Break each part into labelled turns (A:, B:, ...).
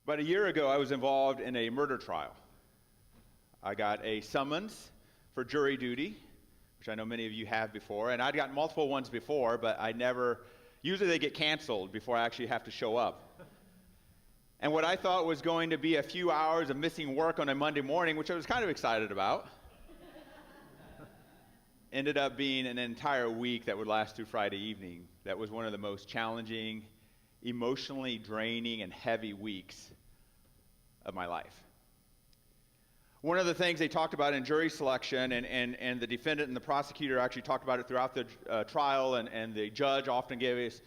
A: About a year ago, I was involved in a murder trial. I got a summons for jury duty, which I know many of you have before, and I'd gotten multiple ones before, but usually they get canceled before I actually have to show up. And what I thought was going to be a few hours of missing work on a Monday morning, which I was kind of excited about, ended up being an entire week that would last through Friday evening. That was one of the most challenging, emotionally draining, and heavy weeks of my life. One of the things they talked about in jury selection, and the defendant and the prosecutor actually talked about it throughout the trial, and the judge often gave us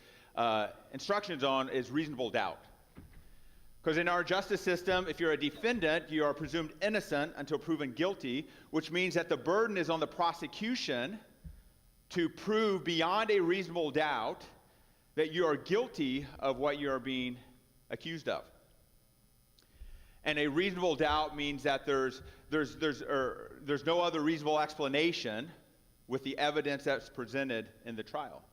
A: instructions on, is reasonable doubt. Because in our justice system, if you're a defendant, you are presumed innocent until proven guilty, which means that the burden is on the prosecution to prove beyond a reasonable doubt that you are guilty of what you are being accused of. And a reasonable doubt means that there's no other reasonable explanation with the evidence that's presented in the trial.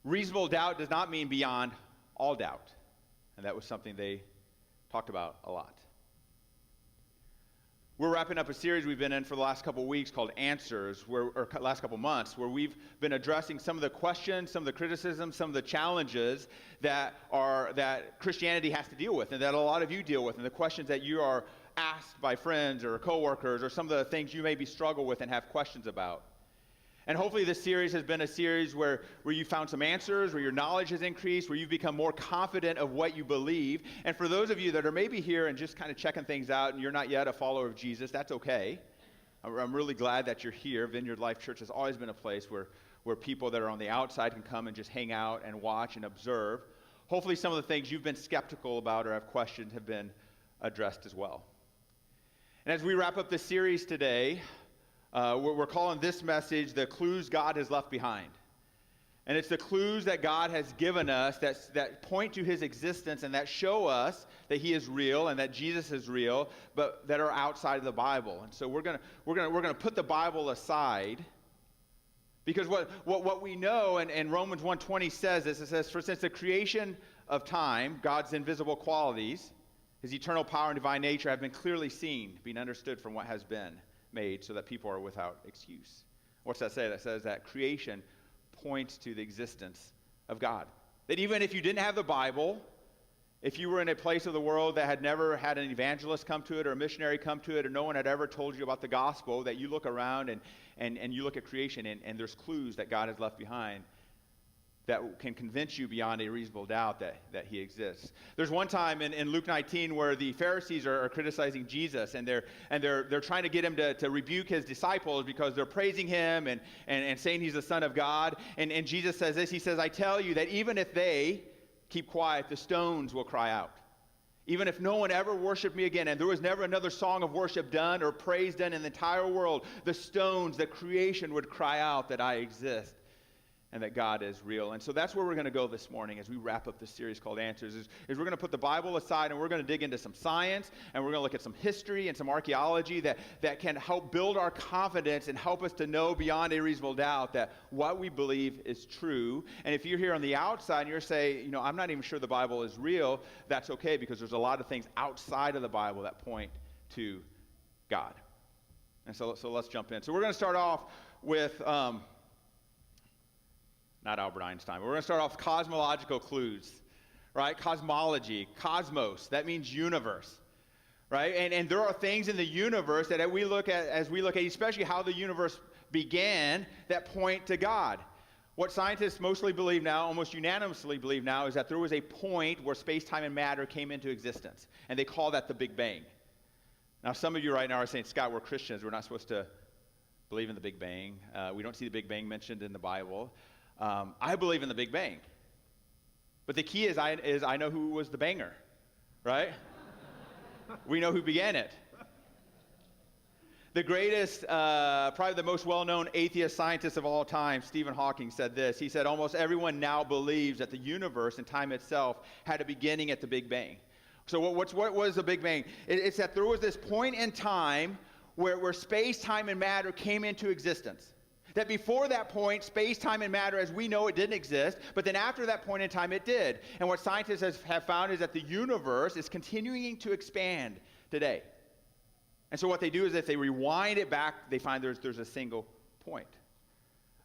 A: Reasonable doubt does not mean beyond all doubt. And that was something they talked about a lot. We're wrapping up a series we've been in for the last couple of weeks called Answers, last couple of months, where we've been addressing some of the questions, some of the criticisms, some of the challenges that Christianity has to deal with, and that a lot of you deal with, and the questions that you are asked by friends or coworkers, or some of the things you maybe struggle with and have questions about. And hopefully this series has been a series where you found some answers, where your knowledge has increased, where you've become more confident of what you believe. And for those of you that are maybe here and just kind of checking things out and you're not yet a follower of Jesus, that's okay. I'm really glad that you're here. Vineyard Life Church has always been a place where people that are on the outside can come and just hang out and watch and observe. Hopefully some of the things you've been skeptical about or have questioned have been addressed as well. And as we wrap up this series today, we're calling this message The Clues God Has Left Behind. And it's the clues that God has given us that point to his existence and that show us that he is real and that Jesus is real, but that are outside of the Bible. And so we're gonna put the Bible aside, because what we know, and Romans 1:20 says this, it says, "For since the creation of time, God's invisible qualities, his eternal power and divine nature have been clearly seen, being understood from what has been made, so that people are without excuse." What's that say? That says that creation points to the existence of God. That even if you didn't have the Bible, if you were in a place of the world that had never had an evangelist come to it or a missionary come to it, or no one had ever told you about the gospel, that you look around and you look at creation and there's clues that God has left behind that can convince you beyond a reasonable doubt that he exists. There's one time in Luke 19 where the Pharisees are criticizing Jesus, and they're trying to get him to rebuke his disciples because they're praising him and saying he's the Son of God. And Jesus says this, he says, "I tell you that even if they keep quiet, the stones will cry out. Even if no one ever worshiped me again, and there was never another song of worship done or praise done in the entire world, the stones, the creation would cry out that I exist and that God is real." And so that's where we're going to go this morning as we wrap up this series called Answers, is we're going to put the Bible aside and we're going to dig into some science, and we're going to look at some history and some archaeology that can help build our confidence and help us to know beyond a reasonable doubt that what we believe is true. And if you're here on the outside and you're saying, I'm not even sure the Bible is real, that's okay, because there's a lot of things outside of the Bible that point to God. And so let's jump in. So we're going to start off with not Albert Einstein. We're going to start off with cosmological clues, right? Cosmology, cosmos, that means universe, right? And there are things in the universe that as we look at especially how the universe began, that point to God. What scientists mostly believe now, almost unanimously believe now, is that there was a point where space-time and matter came into existence, and they call that the Big Bang. Now, some of you right now are saying, "Scott, we're Christians. We're not supposed to believe in the Big Bang. We don't see the Big Bang mentioned in the Bible." I believe in the Big Bang. But the key is I know who was the banger, right? We know who began it. The greatest, probably the most well-known atheist scientist of all time, Stephen Hawking, said this. He said, "Almost everyone now believes that the universe and time itself had a beginning at the Big Bang." So what was the Big Bang? It's that there was this point in time where space, time, and matter came into existence. That before that point, space, time, and matter as we know it didn't exist, but then after that point in time, it did. And what scientists have found is that the universe is continuing to expand today. And so what they do is if they rewind it back, they find there's a single point.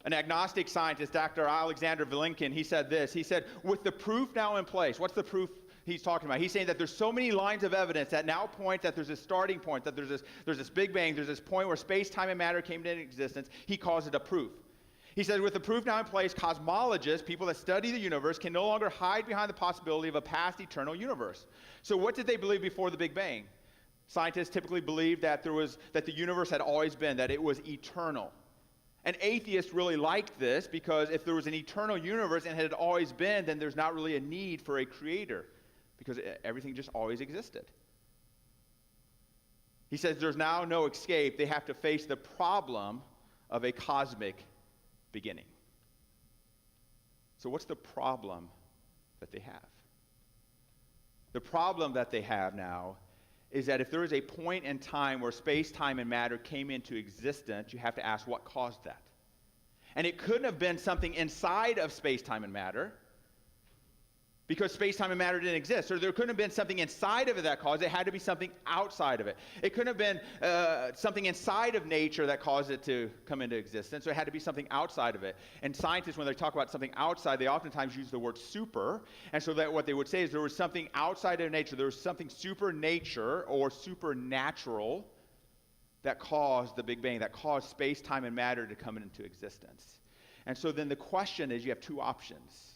A: An agnostic scientist, Dr. Alexander Vilenkin, he said this. He said, with the proof now in place, what's the proof he's talking about? He's saying that there's so many lines of evidence that now point that there's a starting point, that there's this Big Bang, there's this point where space, time, and matter came into existence. He calls it a proof. He says, with the proof now in place, cosmologists, people that study the universe, can no longer hide behind the possibility of a past eternal universe. So what did they believe before the Big Bang? Scientists typically believed that the universe had always been, that it was eternal. And atheists really liked this because if there was an eternal universe and it had always been, then there's not really a need for a creator because everything just always existed. He says there's now no escape. They have to face the problem of a cosmic beginning. So what's the problem that they have? The problem that they have now is that if there is a point in time where space, time, and matter came into existence, you have to ask what caused that. And it couldn't have been something inside of space, time, and matter because space, time, and matter didn't exist. Or there couldn't have been something inside of it that caused it. It had to be something outside of it. It couldn't have been something inside of nature that caused it to come into existence. So it had to be something outside of it. And scientists, when they talk about something outside, they oftentimes use the word super. And so that what they would say is there was something outside of nature. There was something super nature or supernatural that caused the Big Bang, that caused space, time, and matter to come into existence. And so then the question is, you have two options.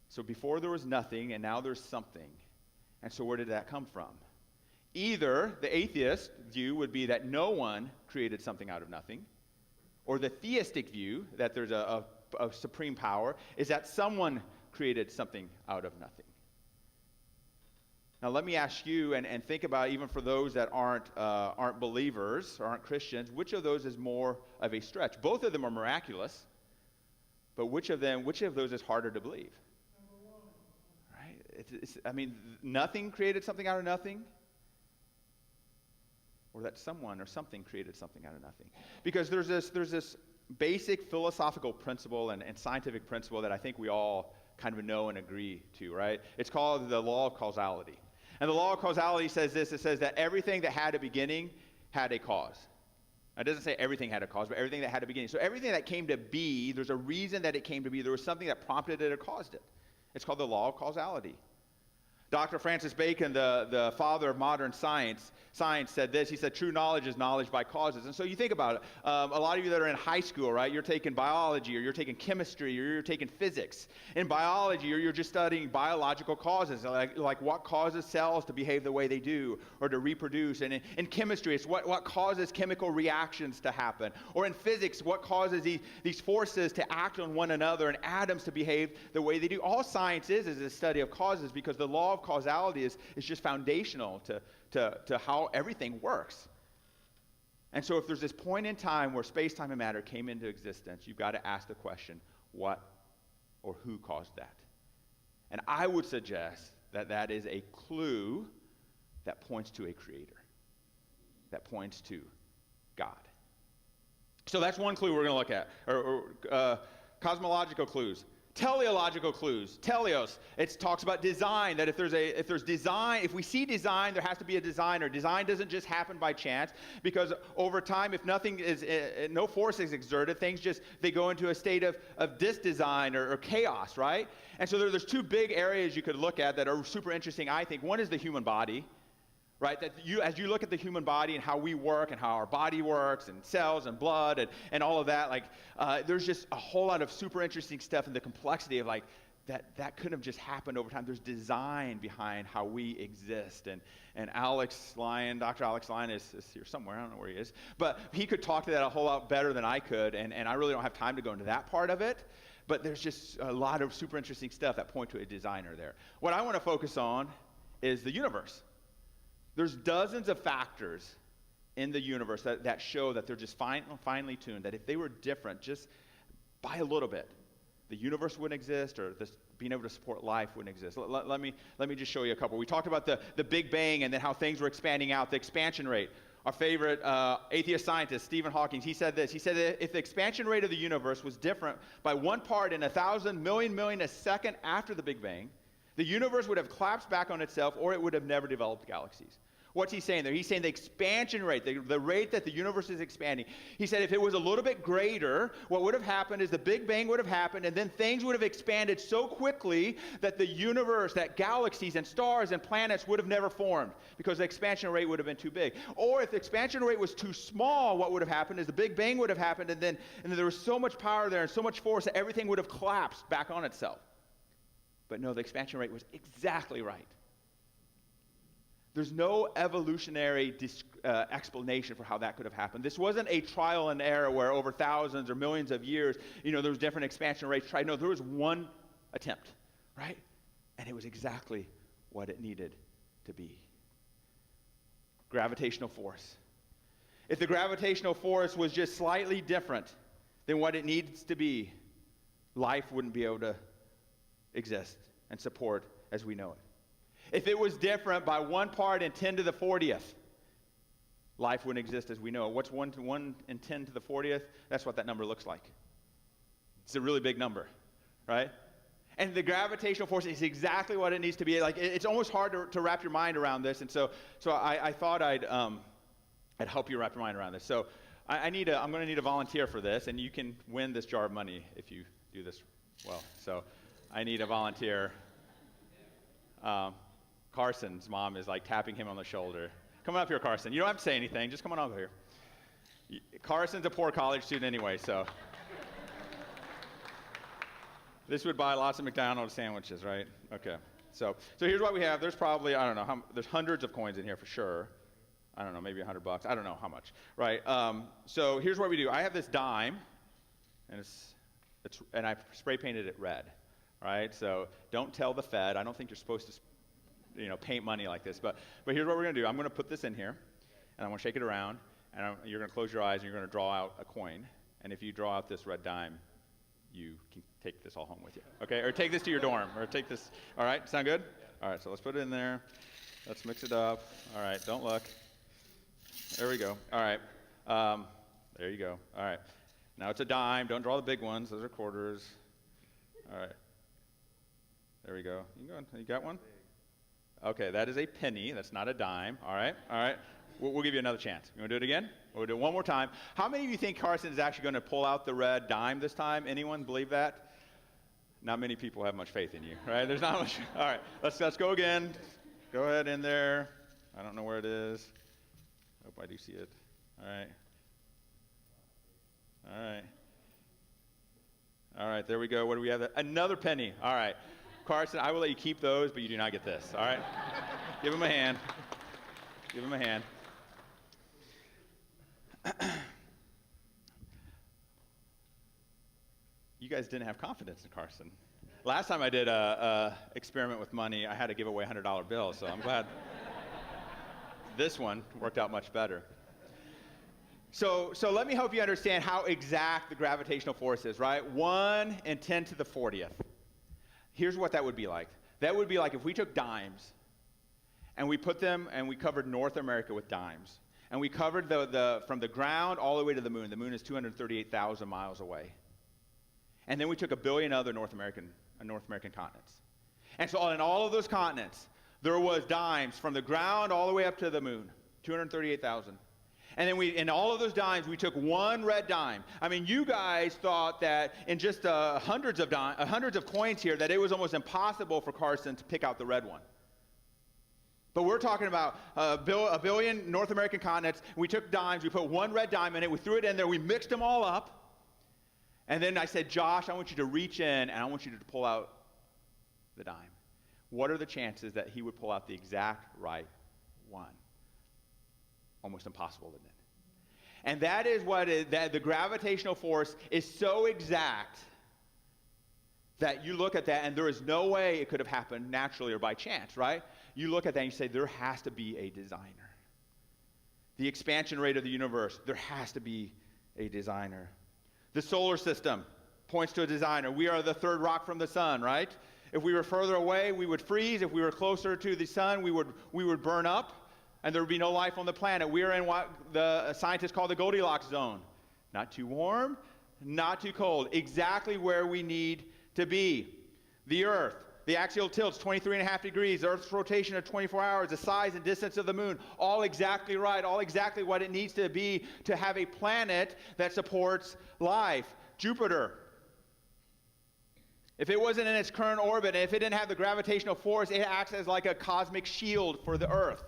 A: So before there was nothing, and now there's something. And so where did that come from? Either the atheist view would be that no one created something out of nothing, or the theistic view, that there's a supreme power, is that someone created something out of nothing. Now let me ask you, and think about, even for those that aren't believers or aren't Christians, which of those is more of a stretch? Both of them are miraculous, but which of those is harder to believe? Right? Nothing created something out of nothing, or that someone or something created something out of nothing. Because there's this basic philosophical principle and scientific principle that I think we all kind of know and agree to, right? It's called the law of causality. And the law of causality says this. It says that everything that had a beginning had a cause. It doesn't say everything had a cause, but everything that had a beginning. So everything that came to be, there's a reason that it came to be. There was something that prompted it or caused it. It's called the law of causality. Dr. Francis Bacon, the father of modern science said this. He said, true knowledge is knowledge by causes. And so you think about it. A lot of you that are in high school, right, you're taking biology, or you're taking chemistry, or you're taking physics. In biology, or you're just studying biological causes, like what causes cells to behave the way they do, or to reproduce. And in chemistry, it's what causes chemical reactions to happen. Or in physics, what causes these forces to act on one another, and atoms to behave the way they do. All science is a study of causes, because the law of causality is just foundational to how everything works. And so if there's this point in time where space, time, and matter came into existence, you've got to ask the question, what or who caused that? And I would suggest that that is a clue that points to a creator, that points to God. So that's one clue we're going to look at, or cosmological clues. Teleological clues. Teleos. It talks about design, that if there's design, if we see design, there has to be a designer. Design doesn't just happen by chance, because over time, if no force is exerted, they go into a state of disdesign or chaos, right? And so there's two big areas you could look at that are super interesting, I think. One is the human body. Right, that as you look at the human body and how we work and how our body works and cells and blood and all of that, there's just a whole lot of super interesting stuff in the complexity of that couldn't have just happened over time. There's design behind how we exist. And Dr. Alex Lyon is here somewhere. I don't know where he is. But he could talk to that a whole lot better than I could. And I really don't have time to go into that part of it. But there's just a lot of super interesting stuff that point to a designer there. What I want to focus on is the universe. There's dozens of factors in the universe that show that they're just finely tuned, that if they were different just by a little bit, the universe wouldn't exist, or this being able to support life wouldn't exist. Let me just show you a couple. We talked about the Big Bang and then how things were expanding out, the expansion rate. our favorite atheist scientist, Stephen Hawking, he said this. He said that if the expansion rate of the universe was different by 1 part in 1,000 million a second after the Big Bang, the universe would have collapsed back on itself, or it would have never developed galaxies. What's he saying there? He's saying the expansion rate, the rate that the universe is expanding. He said if it was a little bit greater, what would have happened is the Big Bang would have happened, and then things would have expanded so quickly that the universe, that galaxies and stars and planets would have never formed because the expansion rate would have been too big. Or if the expansion rate was too small, what would have happened is the Big Bang would have happened, and then there was so much power there and so much force that everything would have collapsed back on itself. But no, the expansion rate was exactly right. There's no evolutionary explanation for how that could have happened. This wasn't a trial and error where over thousands or millions of years, there was different expansion rates tried. No, there was one attempt, right? And it was exactly what it needed to be. Gravitational force. If the gravitational force was just slightly different than what it needs to be, life wouldn't be able to exist and support as we know it. If it was different by 1 part in 10 to the 40th, life wouldn't exist as we know it. What's 1 in 10 to the 40th? That's what that number looks like. It's a really big number, right? And the gravitational force is exactly what it needs to be. Like it's almost hard to wrap your mind around this. And so I thought I'd help you wrap your mind around this. So I'm going to need a volunteer for this, and you can win this jar of money if you do this well. So I need a volunteer. Carson's mom is like tapping him on the shoulder. Come on up here, Carson. You don't have to say anything. Just come on over here. Carson's a poor college student anyway, so. This would buy lots of McDonald's sandwiches, right? Okay. So here's what we have. There's probably, I don't know, there's hundreds of coins in here for sure. I don't know, maybe $100. I don't know how much, right? So here's what we do. I have this dime, and and I spray painted it red, right? So don't tell the Fed. I don't think you're supposed to paint money like this. But here's what we're going to do. I'm going to put this in here, and I'm going to shake it around, and you're going to close your eyes, and you're going to draw out a coin. And if you draw out this red dime, you can take this all home with you, okay? Or take this to your dorm, or take this. All right, sound good? All right, so let's put it in there. Let's mix it up. All right, don't look. There we go. All right. There you go. All right. Now it's a dime. Don't draw the big ones. Those are quarters. All right. There we go. You can go. You got one? Okay, that is a penny. That's not a dime. All right, all right. We'll give you another chance. You want to do it again? We'll do it one more time. How many of you think Carson is actually going to pull out the red dime this time? Anyone believe that? Not many people have much faith in you, right? There's not much. All right, let's go again. Go ahead in there. I don't know where it is. Hope I do see it. All right. All right. All right, there we go. What do we have? Another penny. All right. Carson, I will let you keep those, but you do not get this, all right? Give him a hand. Give him a hand. You guys didn't have confidence in Carson. Last time I did a experiment with money, I had to give away $100 bills, so I'm glad this one worked out much better. So let me help you understand how exact the gravitational force is, right? 1 in 10 to the 40th. Here's what that would be like. That would be like if we took dimes and we put them and we covered North America with dimes. And we covered from the ground all the way to the moon. The moon is 238,000 miles away. And then we took 1 billion other North American continents. And so on all of those continents, there was dimes from the ground all the way up to the moon, 238,000. And then in all of those dimes, we took one red dime. I mean, you guys thought that in just hundreds of coins here, that it was almost impossible for Carson to pick out the red one. But we're talking about a billion North American continents. We took dimes, we put one red dime in it, we threw it in there, we mixed them all up. And then I said, Josh, I want you to reach in and I want you to pull out the dime. What are the chances that he would pull out the exact right one? Almost impossible, isn't it? And that is that the gravitational force is so exact that you look at that and there is no way it could have happened naturally or by chance, right? You look at that and you say, there has to be a designer. The expansion rate of the universe, there has to be a designer. The solar system points to a designer. We are the third rock from the sun, right? If we were further away, we would freeze. If we were closer to the sun, we would burn up. and there would be no life on the planet. We are in what the scientists call the Goldilocks zone. Not too warm, not too cold. Exactly where we need to be. The Earth, the axial tilt's 23.5 degrees, the Earth's rotation of 24 hours, the size and distance of the moon, all exactly right, all exactly what it needs to be to have a planet that supports life. Jupiter, if it wasn't in its current orbit, if it didn't have the gravitational force, it acts as like a cosmic shield for the Earth,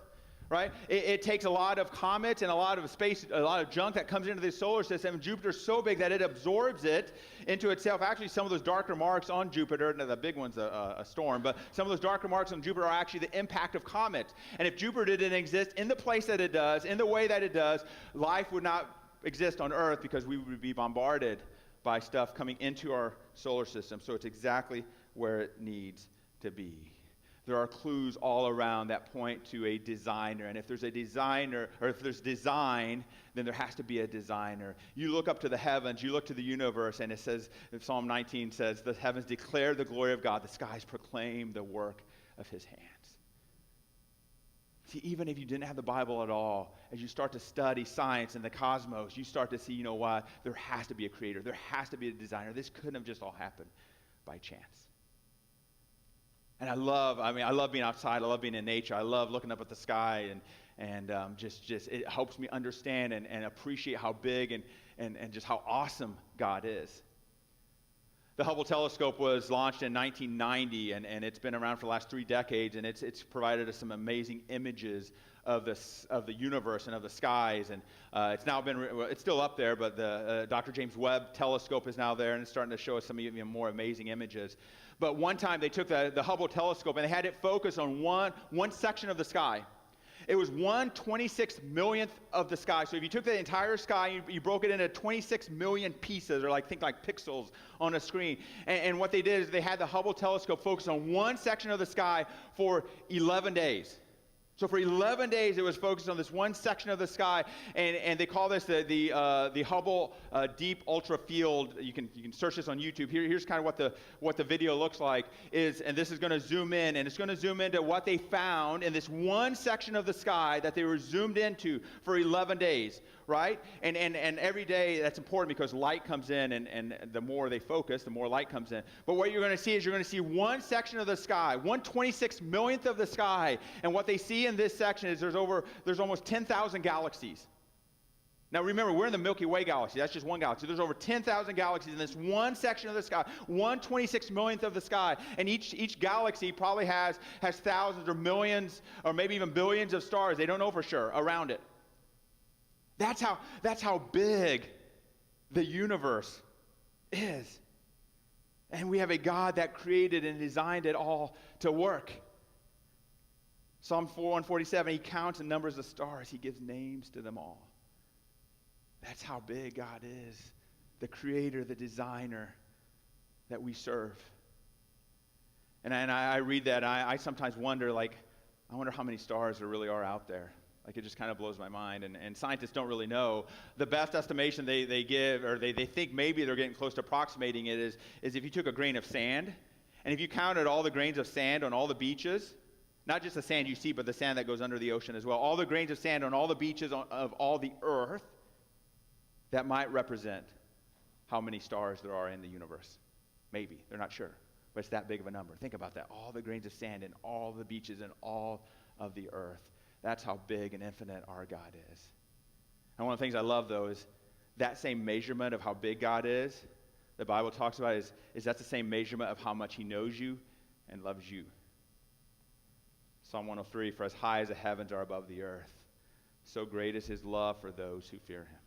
A: right? It takes a lot of comets and a lot of space, a lot of junk that comes into the solar system. Jupiter's so big that it absorbs it into itself. Actually, some of those darker marks on Jupiter, the big one's a storm, but some of those darker marks on Jupiter are actually the impact of comets. And if Jupiter didn't exist in the place that it does, in the way that it does, life would not exist on Earth because we would be bombarded by stuff coming into our solar system. So it's exactly where it needs to be. There are clues all around that point to a designer. And if there's a designer, or if there's design, then there has to be a designer. You look up to the heavens, you look to the universe, and it says, Psalm 19 says, the heavens declare the glory of God, the skies proclaim the work of his hands. See, even if you didn't have the Bible at all, as you start to study science and the cosmos, you start to see, you know what, there has to be a creator, there has to be a designer. This couldn't have just all happened by chance. And I love being outside. I love being in nature. I love looking up at the sky, and just it helps me understand and appreciate how big and just how awesome God is. The Hubble telescope was launched in 1990, and it's been around for the last 3 decades, and it's provided us some amazing images of the universe and of the skies. And it's now it's still up there, but the Dr. James Webb telescope is now there, and it's starting to show us some even more amazing images. But one time they took the Hubble telescope and they had it focus on one section of the sky. It was 1/26 millionth of the sky. So if you took the entire sky, you broke it into 26 million pieces, or think like pixels on a screen. And what they did is they had the Hubble telescope focus on one section of the sky for 11 days. So for 11 days, it was focused on this one section of the sky, and they call this the Hubble Deep Ultra Field. You can search this on YouTube. Here's kind of what the video looks like. And this is going to zoom in, and it's going to zoom into what they found in this one section of the sky that they were zoomed into for 11 days, right? And every day that's important because light comes in, and the more they focus, the more light comes in. But what you're going to see is you're going to see one section of the sky, 1/26 millionth of the sky, and what they see in this section is there's almost 10,000 galaxies. Now remember, we're in the Milky Way galaxy. That's just one galaxy. There's over 10,000 galaxies in this one section of the sky, 1/26 millionth of the sky. And each galaxy probably has thousands or millions or maybe even billions of stars. They don't know for sure around it. That's how big the universe is. And we have a God that created and designed it all to work. Psalm 147, he counts and numbers the stars. He gives names to them all. That's how big God is, the creator, the designer that we serve. And I read that, and I sometimes wonder, I wonder how many stars there really are out there. It just kind of blows my mind, and scientists don't really know. The best estimation they give, or they think maybe they're getting close to approximating it, is if you took a grain of sand, and if you counted all the grains of sand on all the beaches, not just the sand you see, but the sand that goes under the ocean as well, all the grains of sand on all the beaches of all the earth, that might represent how many stars there are in the universe. Maybe. They're not sure. But it's that big of a number. Think about that. All the grains of sand in all the beaches and all of the earth. That's how big and infinite our God is. And one of the things I love, though, is that same measurement of how big God is, the Bible talks about is that's the same measurement of how much he knows you and loves you. Psalm 103, for as high as the heavens are above the earth, so great is his love for those who fear him.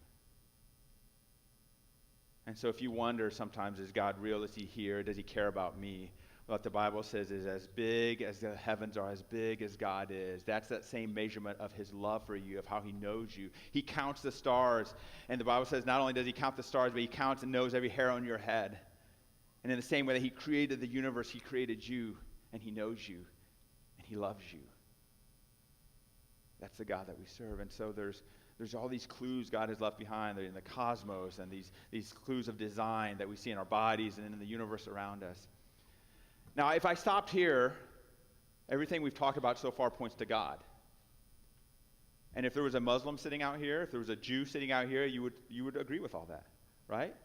A: And so if you wonder sometimes, is God real? Is he here? Does he care about me? What the Bible says is as big as the heavens are, as big as God is. That's that same measurement of his love for you, of how he knows you. He counts the stars. And the Bible says not only does he count the stars, but he counts and knows every hair on your head. And in the same way that he created the universe, he created you, and he knows you, and he loves you. That's the God that we serve. And so there's all these clues God has left behind in the cosmos, and these clues of design that we see in our bodies and in the universe around us. Now, if I stopped here, everything we've talked about so far points to God. And if there was a Muslim sitting out here, if there was a Jew sitting out here, you would agree with all that, right?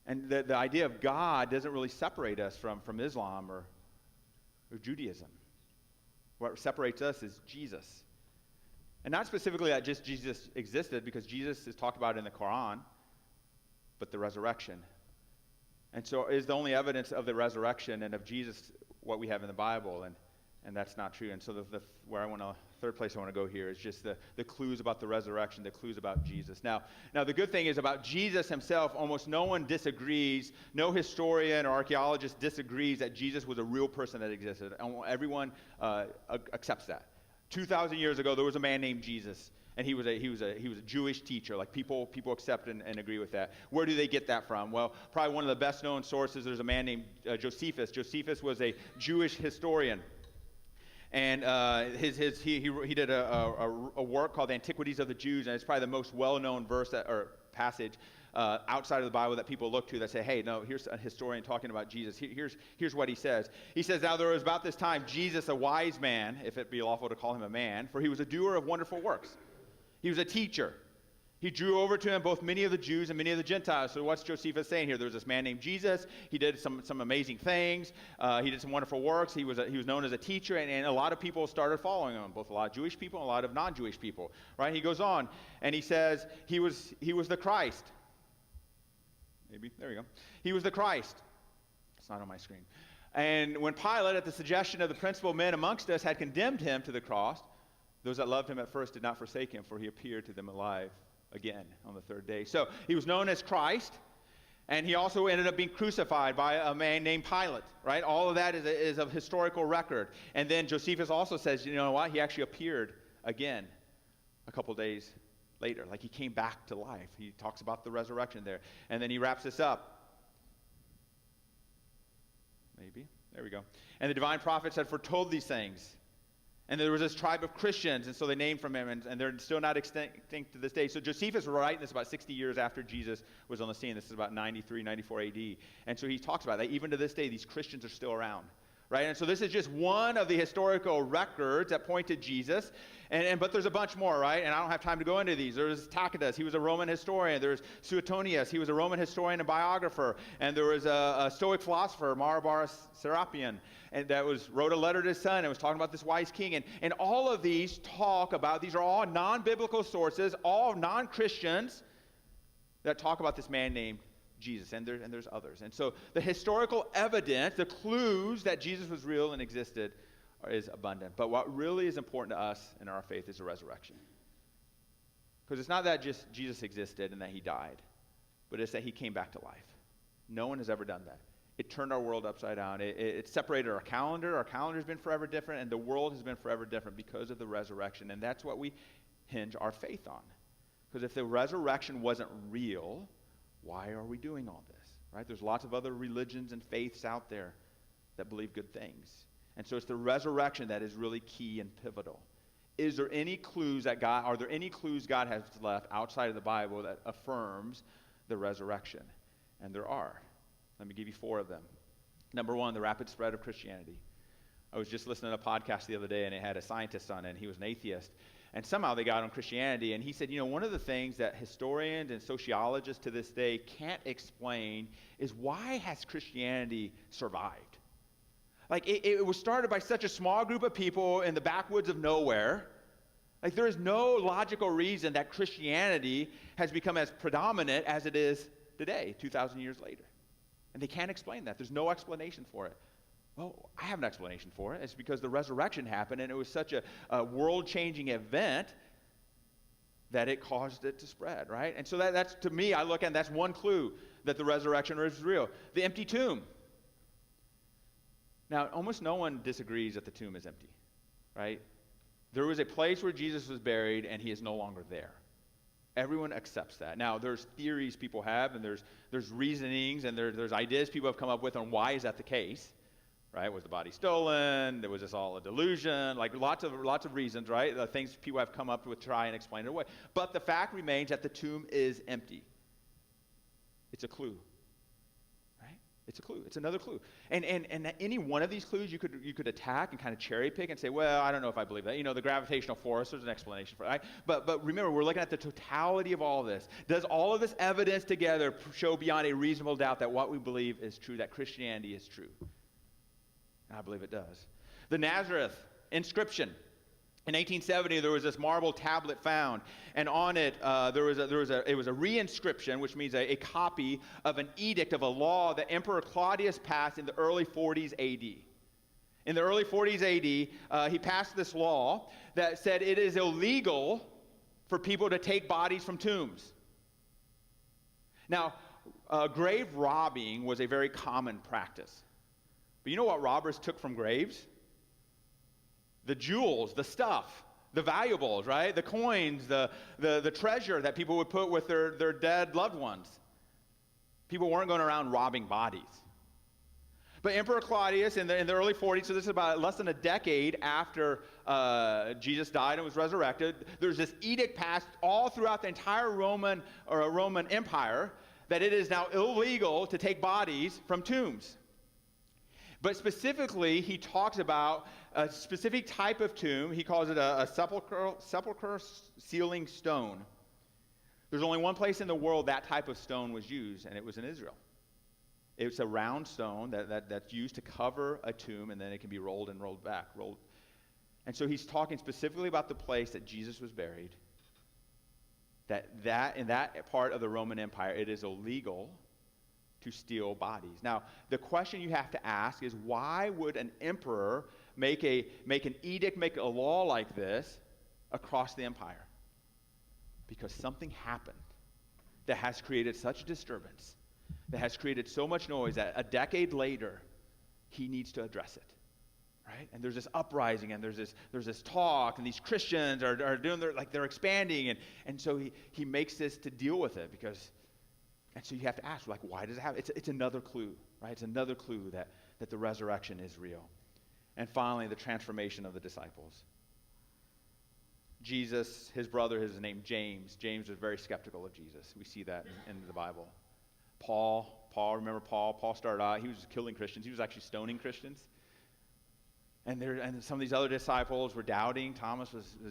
A: And the idea of God doesn't really separate us from Islam or Judaism. What separates us is Jesus. And not specifically that just Jesus existed, because Jesus is talked about in the Quran, but the resurrection. And so is the only evidence of the resurrection and of Jesus what we have in the Bible, and that's not true. And so third place I want to go here is just the clues about the resurrection, the clues about Jesus. Now the good thing is about Jesus himself, almost no one disagrees, no historian or archaeologist disagrees that Jesus was a real person that existed. Everyone accepts that. 2,000 years ago, there was a man named Jesus, and he was a Jewish teacher. Like people accept and agree with that. Where do they get that from? Well, probably one of the best known sources, there's a man named Josephus. Josephus was a Jewish historian. And he did a work called Antiquities of the Jews, and it's probably the most well-known verse or passage outside of the Bible that people look to that say, hey, no, here's a historian talking about Jesus. Here's what he says. He says, now there was about this time Jesus, a wise man, if it be lawful to call him a man, for he was a doer of wonderful works. He was a teacher. He drew over to him both many of the Jews and many of the Gentiles. So what's Josephus saying here? There was this man named Jesus. He did some amazing things. He did some wonderful works. He was known as a teacher, and a lot of people started following him, both a lot of Jewish people and a lot of non-Jewish people. Right? He goes on, and he says he was the Christ. Maybe. There we go. He was the Christ. It's not on my screen. And when Pilate, at the suggestion of the principal men amongst us, had condemned him to the cross, those that loved him at first did not forsake him, for he appeared to them alive again on the third day. So he was known as Christ, and he also ended up being crucified by a man named Pilate, right? All of that is of historical record. And then Josephus also says, you know what? He actually appeared again a couple days later, like he came back to life. He talks about the resurrection there. And then he wraps this up. Maybe. There we go. And the divine prophets had foretold these things. And there was this tribe of Christians, and so they named from him, and they're still not extinct to this day. So Josephus was writing this about 60 years after Jesus was on the scene. This is about 93, 94 AD. And so he talks about that. Even to this day, these Christians are still around. Right? And so this is just one of the historical records that point to Jesus. But there's a bunch more, right? And I don't have time to go into these. There's Tacitus. He was a Roman historian. There's Suetonius. He was a Roman historian and biographer. And there was a Stoic philosopher, Maroboros Serapion, and that wrote a letter to his son and was talking about this wise king. And all of these talk about, these are all non-biblical sources, all non-Christians that talk about this man named Jesus, and there's others. And so the historical evidence, the clues that Jesus was real and existed is abundant. But what really is important to us in our faith is the resurrection. Because it's not that just Jesus existed and that he died, but it's that he came back to life. No one has ever done that. It turned our world upside down. It separated our calendar. Our calendar's been forever different, and the world has been forever different because of the resurrection. And that's what we hinge our faith on. Because if the resurrection wasn't real, why are we doing all this, right? There's lots of other religions and faiths out there that believe good things. And so it's the resurrection that is really key and pivotal. Are there any clues God has left outside of the Bible that affirms the resurrection? And there are. Let me give you 4 of them. Number 1, the rapid spread of Christianity. I was just listening to a podcast the other day, and it had a scientist on it, and he was an atheist. And somehow they got on Christianity, and he said, one of the things that historians and sociologists to this day can't explain is why has Christianity survived? Like, it was started by such a small group of people in the backwoods of nowhere. Like, there is no logical reason that Christianity has become as predominant as it is today, 2,000 years later. And they can't explain that. There's no explanation for it. Well, I have an explanation for it. It's because the resurrection happened, and it was such a world-changing event that it caused it to spread, right? And so that's, to me, I look at, that's one clue that the resurrection is real. The empty tomb. Now, almost no one disagrees that the tomb is empty, right? There was a place where Jesus was buried, and he is no longer there. Everyone accepts that. Now, there's theories people have, and there's reasonings, and there's ideas people have come up with on why is that the case. Right? Was the body stolen? Was this all a delusion? Like lots of reasons, right? The things people have come up with to try and explain it away. But the fact remains that the tomb is empty. It's a clue. Right? It's a clue. It's another clue. And any one of these clues you could attack and kind of cherry pick and say, well, I don't know if I believe that. The gravitational force, there's an explanation for it. Right? But remember, we're looking at the totality of all this. Does all of this evidence together show beyond a reasonable doubt that what we believe is true, that Christianity is true? And I believe it does. The Nazareth inscription. In 1870, there was this marble tablet found, and on it it was a reinscription, which means a copy of an edict of a law that Emperor Claudius passed in the early 40s A.D. In the early 40s A.D., he passed this law that said it is illegal for people to take bodies from tombs. Now, grave robbing was a very common practice. But you know what robbers took from graves? The jewels, the stuff, the valuables, right? The coins, the treasure that people would put with their dead loved ones. People weren't going around robbing bodies. But Emperor Claudius in the early 40s, so this is about less than a decade after Jesus died and was resurrected, there's this edict passed all throughout the entire Roman Empire that it is now illegal to take bodies from tombs. But specifically, he talks about a specific type of tomb. He calls it a sepulchre sealing stone. There's only one place in the world that type of stone was used, and it was in Israel. It's a round stone that's used to cover a tomb, and then it can be rolled and rolled back. And so he's talking specifically about the place that Jesus was buried, that in that part of the Roman Empire, it is illegal to steal bodies. Now, the question you have to ask is, why would an emperor make an edict, make a law like this across the empire? Because something happened that has created such disturbance, that has created so much noise that a decade later, he needs to address it. Right? And there's this uprising, and there's this talk, and these Christians are doing they're expanding, and so he makes this to deal with it because. And so you have to ask, why does it happen? It's another clue, right? It's another clue that the resurrection is real. And finally, the transformation of the disciples. Jesus, his brother is named James. James was very skeptical of Jesus. We see that in the Bible. Paul, remember Paul? Paul started out, he was killing Christians. He was actually stoning Christians. And some of these other disciples were doubting. Thomas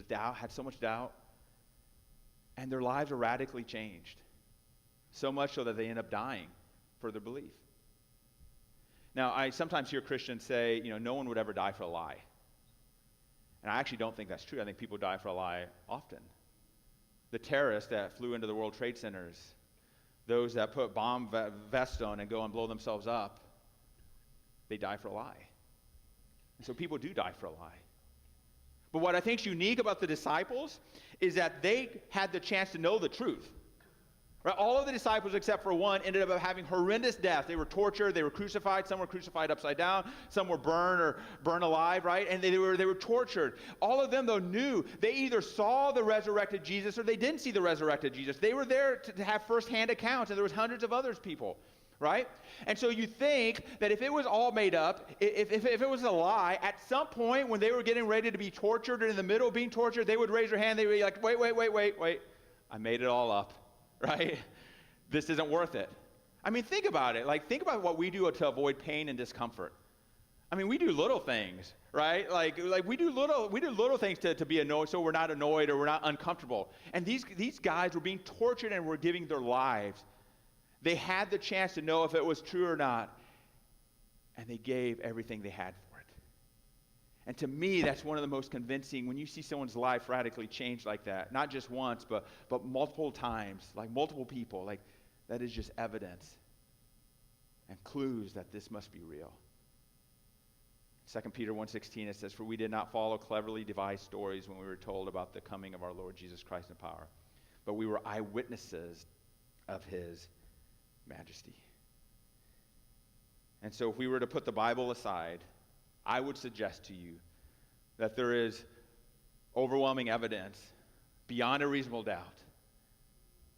A: had so much doubt. And their lives were radically changed. So much so that they end up dying for their belief. Now, I sometimes hear Christians say, no one would ever die for a lie. And I actually don't think that's true. I think people die for a lie often. The terrorists that flew into the World Trade Centers, those that put bomb vests on and go and blow themselves up, they die for a lie. And so people do die for a lie. But what I think is unique about the disciples is that they had the chance to know the truth. Right? All of the disciples except for one ended up having horrendous deaths. They were tortured, they were crucified, some were crucified upside down, some were burned alive, right? And they were tortured. All of them, though, knew they either saw the resurrected Jesus or they didn't see the resurrected Jesus. They were there to have firsthand accounts, and there was hundreds of other people, right? And so you think that if it was all made up, if it was a lie, at some point when they were getting ready to be tortured or in the middle of being tortured, they would raise their hand, they would be like, wait, I made it all up. Right? This isn't worth it. I mean, think about it. Think about what we do to avoid pain and discomfort. I mean, we do little things, right? Like we do little things to be annoyed, so we're not annoyed or we're not uncomfortable. And these guys were being tortured and were giving their lives. They had the chance to know if it was true or not, and they gave everything they had for it. And to me, that's one of the most convincing, when you see someone's life radically changed like that, not just once, but multiple times, like multiple people, that is just evidence and clues that this must be real. 2 Peter 1:16, it says, "For we did not follow cleverly devised stories when we were told about the coming of our Lord Jesus Christ in power, but we were eyewitnesses of his majesty." And so if we were to put the Bible aside, I would suggest to you that there is overwhelming evidence beyond a reasonable doubt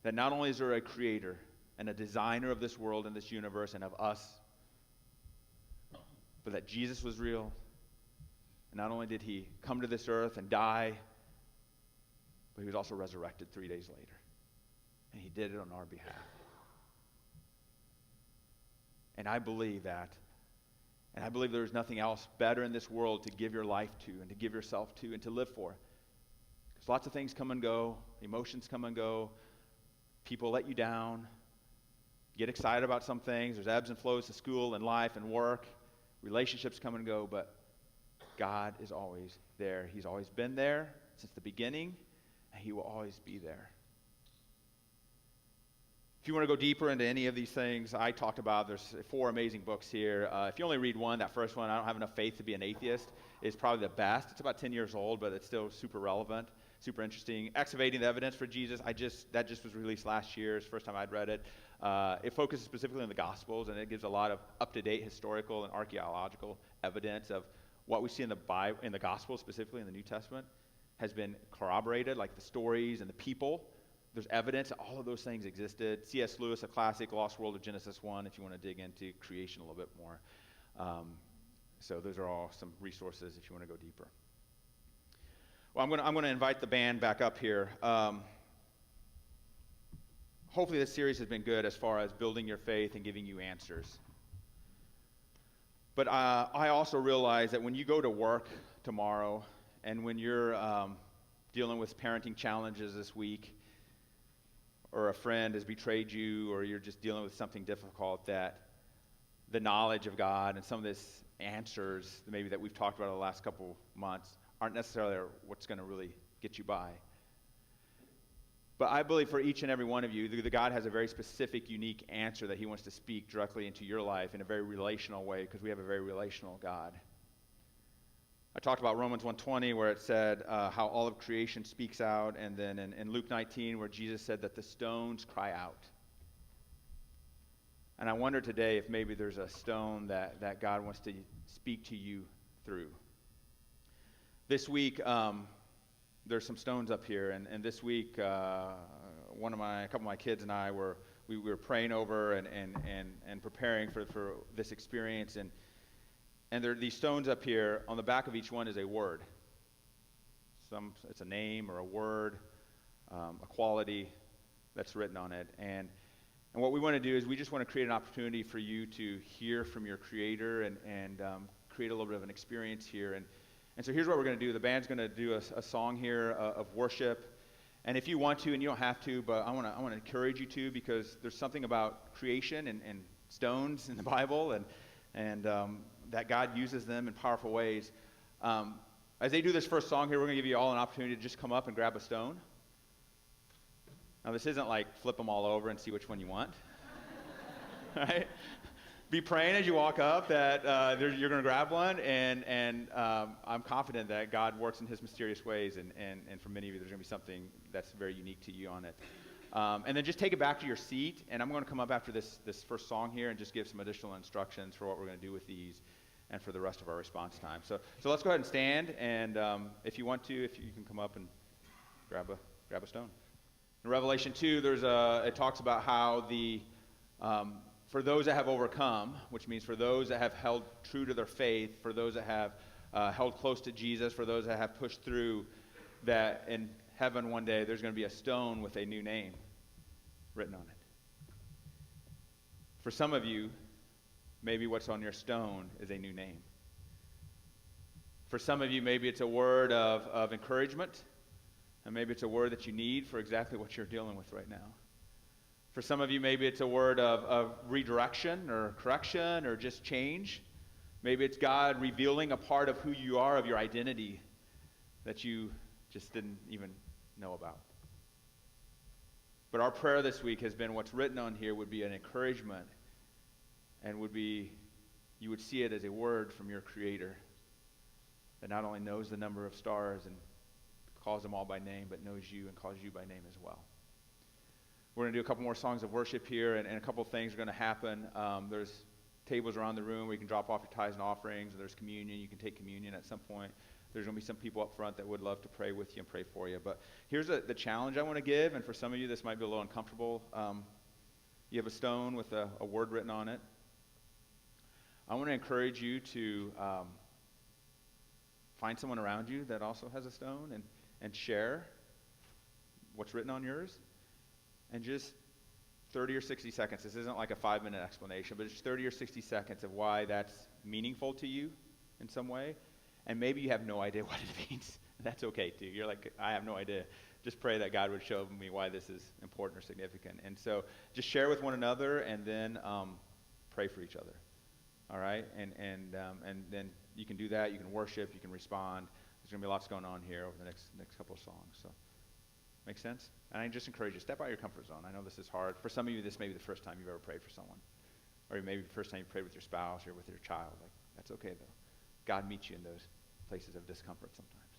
A: that not only is there a creator and a designer of this world and this universe and of us, but that Jesus was real. And not only did he come to this earth and die, but he was also resurrected 3 days later. And he did it on our behalf. And I believe that. And I believe there's nothing else better in this world to give your life to and to give yourself to and to live for. Because lots of things come and go, emotions come and go, people let you down, get excited about some things, there's ebbs and flows to school and life and work, relationships come and go, but God is always there. He's always been there since the beginning, and he will always be there. If you want to go deeper into any of these things I talked about, there's 4 amazing books here. If you only read one, that first one, I Don't Have Enough Faith to Be an Atheist, is probably the best. It's about 10 years old, but it's still super relevant, super interesting. Excavating the Evidence for Jesus, that just was released last year. It's the first time I'd read it. It focuses specifically on the Gospels, and it gives a lot of up-to-date historical and archaeological evidence of what we see in the Bible, in the Gospels, specifically in the New Testament, has been corroborated, like the stories and the people. There's evidence that all of those things existed. C.S. Lewis, a classic, Lost World of Genesis 1, if you want to dig into creation a little bit more. So those are all some resources if you want to go deeper. Well, I'm going to invite the band back up here. Hopefully this series has been good as far as building your faith and giving you answers. But I also realize that when you go to work tomorrow and when you're dealing with parenting challenges this week, or a friend has betrayed you, or you're just dealing with something difficult, that the knowledge of God and some of these answers maybe that we've talked about in the last couple months aren't necessarily what's going to really get you by. But I believe for each and every one of you, the God has a very specific, unique answer that he wants to speak directly into your life in a very relational way, because we have a very relational God. I talked about Romans 1:20, where it said how all of creation speaks out, and then in Luke 19, where Jesus said that the stones cry out. And I wonder today if maybe there's a stone that God wants to speak to you through. This week, there's some stones up here, and this week, a couple of my kids and I were praying over and preparing for this experience, and there are these stones up here. On the back of each one is a word. It's a name or a word, a quality that's written on it. And what we want to do is we just want to create an opportunity for you to hear from your Creator and create a little bit of an experience here. And so here's what we're going to do. The band's going to do a song here of worship. And if you want to, and you don't have to, but I want to encourage you to, because there's something about creation and stones in the Bible, and that God uses them in powerful ways. As they do this first song here, we're going to give you all an opportunity to just come up and grab a stone. Now, this isn't like flip them all over and see which one you want. Right? Be praying as you walk up that you're going to grab one, and I'm confident that God works in his mysterious ways, and for many of you, there's going to be something that's very unique to you on it. And then just take it back to your seat, and I'm going to come up after this first song here and just give some additional instructions for what we're going to do with these and for the rest of our response time. So let's go ahead and stand, and if you want to, if you can come up and grab a stone. In Revelation 2, it talks about how for those that have overcome, which means for those that have held true to their faith, for those that have held close to Jesus, for those that have pushed through, that in heaven one day there's going to be a stone with a new name written on it. For some of you, maybe what's on your stone is a new name. For some of you, maybe it's a word of encouragement, and maybe it's a word that you need for exactly what you're dealing with right now. For some of you, maybe it's a word of redirection or correction or just change. Maybe it's God revealing a part of who you are, of your identity, that you just didn't even know about. But our prayer this week has been what's written on here would be an encouragement, and you would see it as a word from your Creator that not only knows the number of stars and calls them all by name, but knows you and calls you by name as well. We're going to do a couple more songs of worship here, and a couple of things are going to happen. There's tables around the room where you can drop off your tithes and offerings. There's communion. You can take communion at some point. There's going to be some people up front that would love to pray with you and pray for you. But here's the challenge I want to give, and for some of you this might be a little uncomfortable. You have a stone with a word written on it. I want to encourage you to find someone around you that also has a stone and share what's written on yours. And just 30 or 60 seconds. This isn't like a 5-minute explanation, but it's 30 or 60 seconds of why that's meaningful to you in some way. And maybe you have no idea what it means. That's okay too. You're like, I have no idea. Just pray that God would show me why this is important or significant. And so just share with one another, and then pray for each other. All right? And then you can do that. You can worship. You can respond. There's going to be lots going on here over the next couple of songs. So, make sense? And I just encourage you, step out of your comfort zone. I know this is hard. For some of you, this may be the first time you've ever prayed for someone. Or maybe the first time you prayed with your spouse or with your child. Like, that's okay, though. God meets you in those places of discomfort sometimes.